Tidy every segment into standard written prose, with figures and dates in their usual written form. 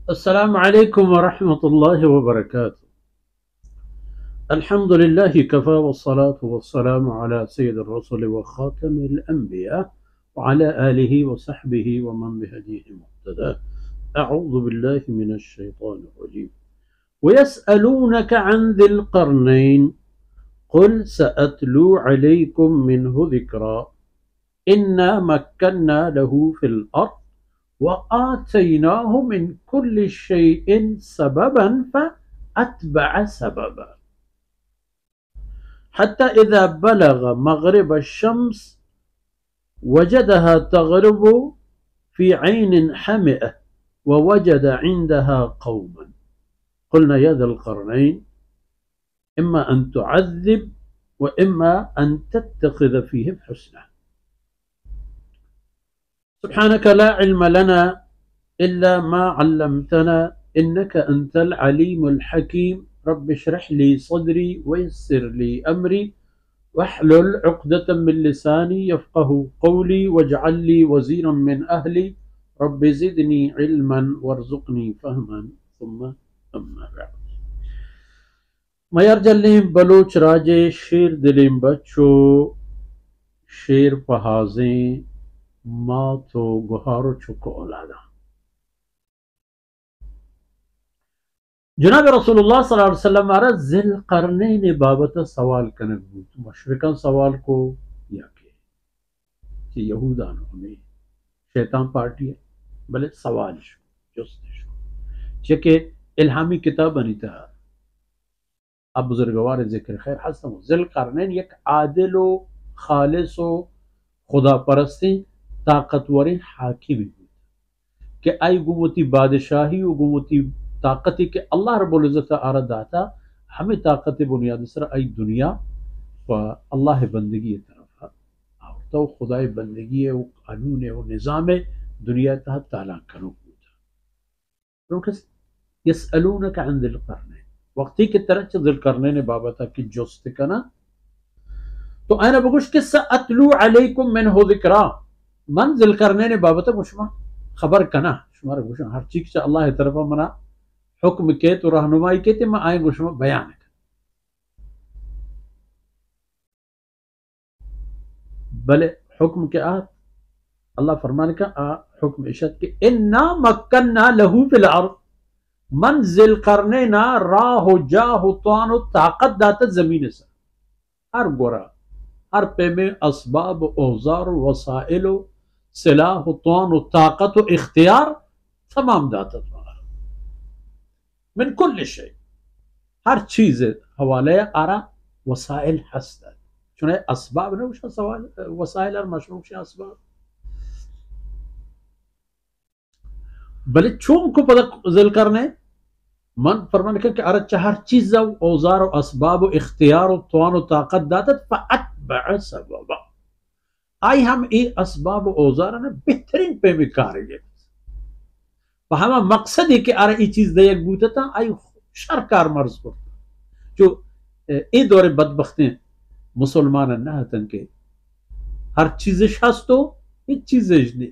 अस्सलामु अलैकुम वरहमतुल्लाहि वबरकातुहू। अल्हम्दुलिल्लाहि कफ़ा वस्सलातु वस्सलामु अला सय्यिदिर रसूल व ख़ातमिल अंबिया व अला आलिहि व सहबिहि व मन बिहदीहि मुक़्तदा। अऊज़ु बिल्लाहि मिनश शैतानिर रजीम। वयस्अलूनक अन ज़िल क़रनैन क़ुल सअतलू अलैकुम मिन्हु ज़िक्रा इन्ना मक्कन्ना लहू फ़िल अर्ज़ वआतैनाहु मिन कुल्लि शैइन सबबन फअतबअ सबबा हत्ता इज़ा बलग मग़रिब अश-शम्स वजदहा तग़रुबु फ़ी ऐनिन हमिअह ववजद इंदहा क़ौमन क़ुलना या ज़िल क़रनैन इम्मा अन तुअज़्ज़िब व इम्मा अन तत्तख़िज़ फ़ीहिम हुस्ना। सुब्हानक ला इल्म लना इल्ला मा अल्लमतना इन्नका अंतल अलीमुल हकीम। रब्बि इश्रह ली सदरी वयस्सिर ली अमरी वहलुल उक़दतम मिन लिसानी यफ़क़हू क़ौली वजअल ली वज़ीरन मिन अहली रब्बि ज़िदनी इल्मन वरज़ुक़नी फ़हमन सुम्मा अम्मा बअद। मयर जल्लीम बलूच राजे शेर दिलीम बच्चो शेर पहाज़ें मातो गुहारो चुको औलादा। जनाब रसूलुल्लाह सल्लल्लाहु अलैहि वसल्लम आरा ज़िल क़रनैन बाबत सवाल कनक बूत मशरिकन सवाल को या कि यहूदान हमें शैतान पार्टी है भले सवाल के इल्हामी किताब बनी था अब बुजुर्गवार ज़िक्र खैर हसन ज़िल क़रनैन एक आदिलो खालिसो खुदा परस्ती ताकतवर हाकिम के आई गुमती बादशाही व गुमती ताकती के अल्लाह रब्बुल इज़्ज़त आरा दाता हमें ताकत बुनियाद सर आई दुनिया व अल्लाह बंदगी तरफ तो खुदाई बंदगी है वो कानून है वो निज़ाम है दुनिया तहत ताला करो यसअलूनक अन ज़िल क़रनैन वक्ती की तरह ज़िल क़रनैन बाबत की जोस्त कना तो अना बगुश के सअतलू अलैकुम मिन्हु ज़िक्रा मन ज़िल क़रनैन बाबत मुशमा खबर कना शुमार गुश हर चीज से अल्लाह तरफ मना हुक्म के तो रहनुमाई के ते मैं आए गुश बयान भले हुक्म के आ अल्लाह फरमान का आ हुक्म इशद के इन्ना मक्कन्ना लहू फिल अर्ज़ मन ज़िल क़रनैन राह जाह तान ताकत दाता जमीन से हर गोरा हर पे में असबाब औजार वसाइल सिलाह तान ताकत व इख्तियार तमाम दाता मिन कुल्ल शै हर चीज हवाले आरा वसाइल हस्त चुने असबाब ने उस सवाल वसाइल और मशरूक से असबाब भले चूम को पता ज़िल करने मन फरमान के अर हर चीज औजार व असबाब व इख्तियार व तवान व ताकत दातत फअतबअ सबबा आई हम ए असबाब औजार ने बेहतरीन पे में कार्य हमा मकसद है कि अरे ये चीज दयक बूतता आई शरकार मर्ज करता जो ए दौरे बदबख्ते मुसलमान नहतन के हर चीज हस्तो ये चीजें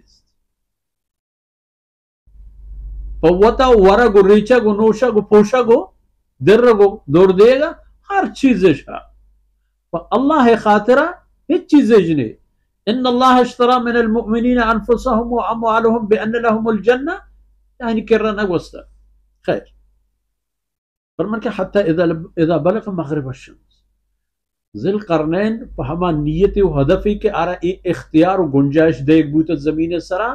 पवता वरगो रीचगो नोशगो पोशगो दिर्रगो दौड़ देगा हर चीज अल्लाह खातिरा ये चीजें जने इन अल्लाह इश्तरा मिनल मुमिनीन अनफुसहुम व अमवालहुम बिअन्न लहुमुल जन्नह यानी किरण वस्ता खैर फरमान के हत्ता इज़ा बलग मग़रिब अश-शम्स ज़िल क़रनैन हमा नियत व हदफ के आरा ए इख्तियार व गुंजाइश देख बूत ज़मीन सरा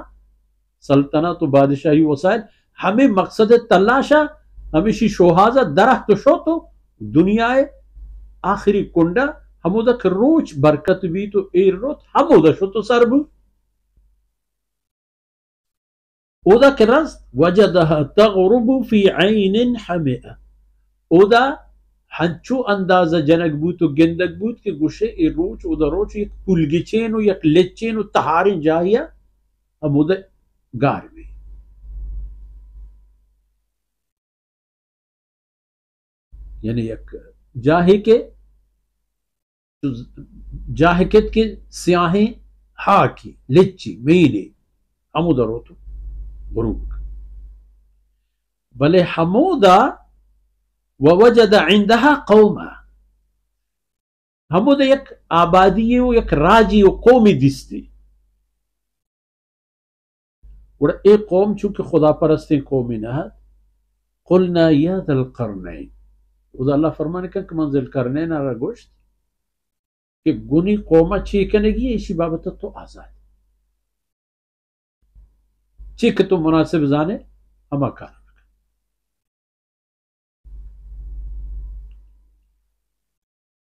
सल्तनत व बादशाही वसाइल हमें मकसद तलाशा हमेशी शोहाजा दरख्त शो तो दुनिया आखिरी कुंडा हमोदा रोच बरकत भी तो एर रोत हमोदा शो तो सरबू ओदा के रस वजदहा तग़रुबु फी ऐनिन हमिअ ओदा हंचो अंदाजा जनक बूत गेंदक बूत के गुशे ए रोच ओदा रोच एक पुलगिचेनो एक लेचेनो तहारिन जाहिया अब ओदा गार में यानी एक जाहे के जाहिकत के स्याहें हा की लिच्ची मीने अमुदा रोतो गुरूब بل حمودا ووجد عندها قوما. حمودا يك آبادي ويك راجي وقومي ديستي. ور اي قوم چونکه خدا پرستی قومی نهاد. قلنا يا ذا القرنين. وذا الله فرمانه که من ذا القرنين را گوشت کہ گنی قومه چی کنگی اسی بابت تو آزاد چی که تو مناسب زانے اما کار.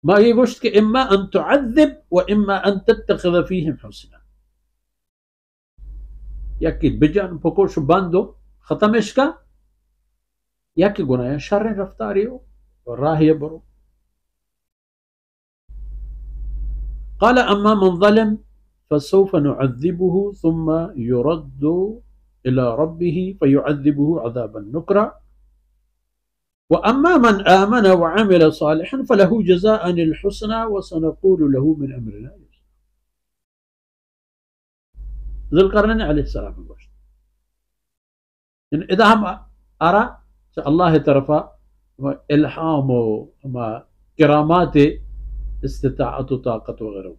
ما يقولش إما أن تعذب وإما أن تتخذ فيهم حسنا. ياكي بجان بكوش باندو ختمش کا ياكي گنايا شر رفتاريو والراهي برو. قال أما من ظلم فسوف نعذبه ثم يرد إلى ربه فيعذبه عذابا نكرا وأما من آمن وعمل صالحا فله جزاء الحسنى وسنقول له من أمرنا يسرا. ذو القرنين عليه السلام يقول إن إذا هم أرى الله ترفع إلحام وما كرامات استطاعت طاقت وغيره.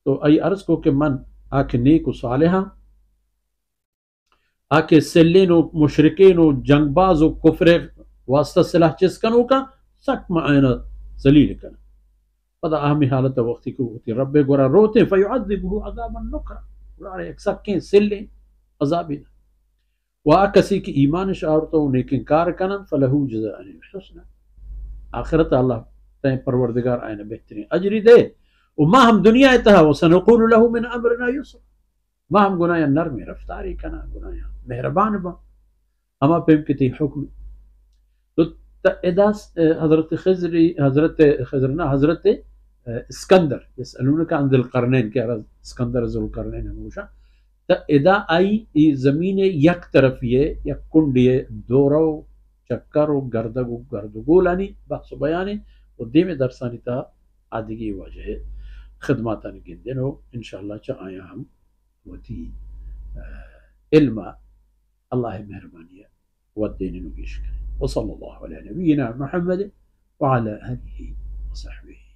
تو أي أرز کو کہ من آکے نیک و صالحا آکے سلین و مشرکین و جنگباز و کفر واسطہ سلاح چسکنوں کا سک معائنہ ذلیل کرنا پدا اہمی حالت وقتی کو ہوتی رب گورا روتے فیعذبه عذابا نکرا گورا ایک سکیں سلیں عذابی وآکسی کی ایمان شعارتو نیک انکار کنن فلہو جزاء الحسنى. آخرت اللہ تین پروردگار آئین بہترین اجری دے وما ہم دنیا اتہا وسنقول له من امرنا يسرا. ما ہم گنایا نرمی رفتاری کنا گنایا مہربان با اما پیم کتی حکم. تو اداس حضرت اسکندر يسألونك عن ذي القرنين کہ اسکندر ذو القرنين ہموشا تا ادا آئی زمین یک طرف یہ یک کنڈ یہ دورو چکر و گردگولانی بحث و بیانی و دیم درسانی تا آدگی واجہ خدماتانی گندن و انشاءاللہ چا آیا ہم وتی علم اللہ مہربانی ودین نگیش کریں. وصلى الله على نبينا محمد وعلى آله وصحبه.